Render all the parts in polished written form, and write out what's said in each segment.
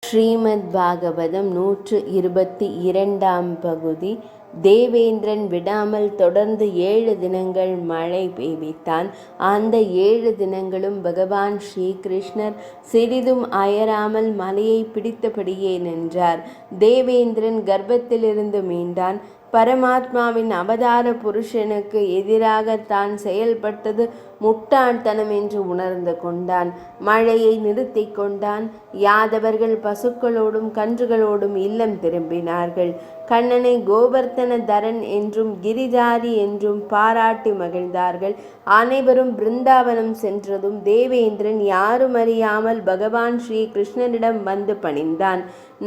ஸ்ரீமத் பாகவதம் 122ஆம் பகுதி. தேவேந்திரன் விடாமல் தொடர்ந்து 7 தினங்கள் மழை பெய்வித்தான். அந்த 7 தினங்களும் பகவான் ஸ்ரீகிருஷ்ணர் சிறிதும் அயராமல் மலையை பிடித்தபடியே நின்றார். தேவேந்திரன் கர்ப்பத்திலிருந்து மீண்டான். பரமாத்மாவின் அவதார புருஷனுக்கு எதிராக தான் செயல்பட்டது முட்டாள்தனம் என்று உணர்ந்து கொண்டான். மழையை நிறுத்தி கொண்டான். யாதவர்கள் பசுக்களோடும் கன்றுகளோடும் இல்லம் திரும்பினார்கள். கண்ணனை கோவர்த்தன தரன் என்றும் கிரிதாரி என்றும் பாராட்டி மகிழ்ந்தார்கள். அனைவரும் பிருந்தாவனம் சென்றதும் தேவேந்திரன் யாரும் அறியாமல் பகவான் ஸ்ரீ கிருஷ்ணனிடம் வந்து பணிந்தான்.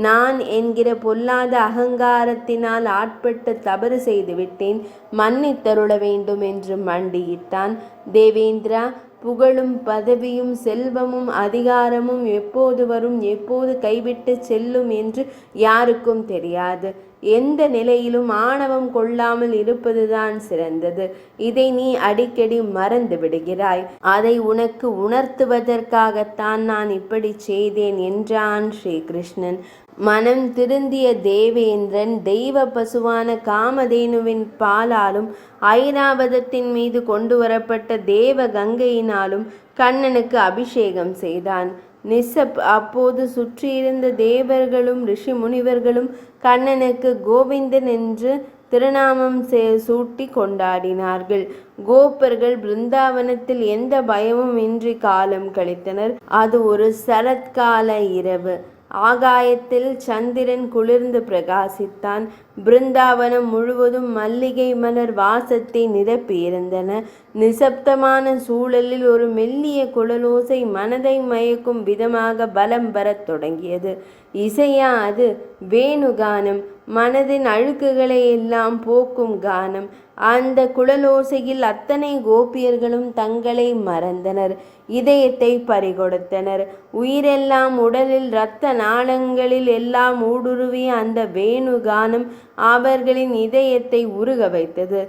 நான் என்கிற பொல்லாத அகங்காரத்தினால் ஆட்பட்டு தவறு செய்துவிட்டேன், மன்னித்தருள வேண்டும் என்று மண்டியிட்டான். தேவேந்திரா, புகழும் பதவியும் செல்வமும் அதிகாரமும் எப்போது வரும், எப்போது கைவிட்டு செல்லும் என்று யாருக்கும் தெரியாது. எந்த நிலையிலும் ஆணவம் கொள்ளாமல் இருப்பதுதான் சிறந்தது. இதை நீ அடிக்கடி மறந்து விடுகிறாய். அதை உனக்கு உணர்த்துவதற்காகத்தான் நான் இப்படி செய்தேன் என்றான் ஸ்ரீகிருஷ்ணன். மனம் திருந்திய தேவேந்திரன் தெய்வ பசுவான காமதேனுவின் பாலாலும் ஐராவதத்தின் மீது கொண்டு வரப்பட்ட தேவ கங்கையினாலும் கண்ணனுக்கு அபிஷேகம் செய்தான். அப்போது சுற்றியிருந்த தேவர்களும் ரிஷி முனிவர்களும் கண்ணனுக்கு கோவிந்தன் என்று திருநாமம் சூட்டி கொண்டாடினார்கள். கோப்பர்கள் பிருந்தாவனத்தில் எந்த பயமும் இன்றி காலம் கழித்தனர். அது ஒரு சரத்கால இரவு. ஆகாயத்தில் சந்திரன் குளிர்ந்து பிரகாசித்தான். பிருந்தாவனம் முழுவதும் மல்லிகை மலர் வாசத்தை நிரப்பியிருந்தன. நிசப்தமான சூழலில் ஒரு மெல்லிய குழலோசை மனதை மயக்கும் விதமாக பலம் வரத் தொடங்கியது. இசையா அது? வேணுகானம், மனதின் அழுக்குகளை எல்லாம் போக்கும் கானம். அந்த குழலோசையில் அத்தனை கோபியர்களும் தங்களை மறந்தனர், இதயத்தை பறிகொடுத்தனர். உயிரெல்லாம் உடலில் இரத்த நாளங்களில் எல்லாம் ஊடுருவிய அந்த வேணுகானம் அவர்களின் இதயத்தை உருக வைத்தது.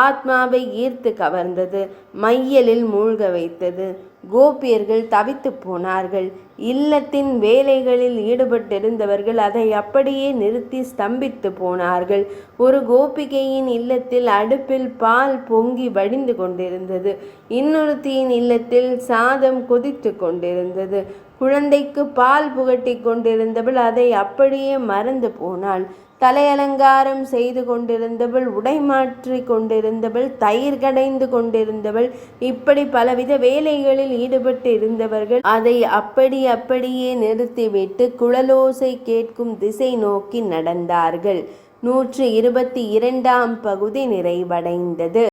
ஆத்மாவை ஈர்த்து கவர்ந்தது, மையலில் மூழ்க வைத்தது. கோபியர்கள் தவித்து போனார்கள். இல்லத்தின் வேலைகளில் ஈடுபட்டிருந்தவர்கள் அதை அப்படியே நிறுத்தி ஸ்தம்பித்து போனார்கள். ஒரு கோபிகையின் இல்லத்தில் அடுப்பில் பால் பொங்கி வடிந்து கொண்டிருந்தது. இன்னொருத்தியின் இல்லத்தில் சாதம் கொதித்து கொண்டிருந்தது. குழந்தைக்கு பால் புகட்டி கொண்டிருந்தவள் அதை அப்படியே மறந்து போனாள். தலையலங்காரம் செய்து கொண்டிருந்தவள், உடை மாற்றி கொண்டிருந்தவள், தயிர் கடைந்து கொண்டிருந்தவள், இப்படி பலவித வேலைகளில் ஈடுபட்டு இருந்தவர்கள் அதை அப்படியே நிறுத்திவிட்டு குழலோசை கேட்கும் திசை நோக்கி நடந்தார்கள். 122ஆம் பகுதி நிறைவடைந்தது.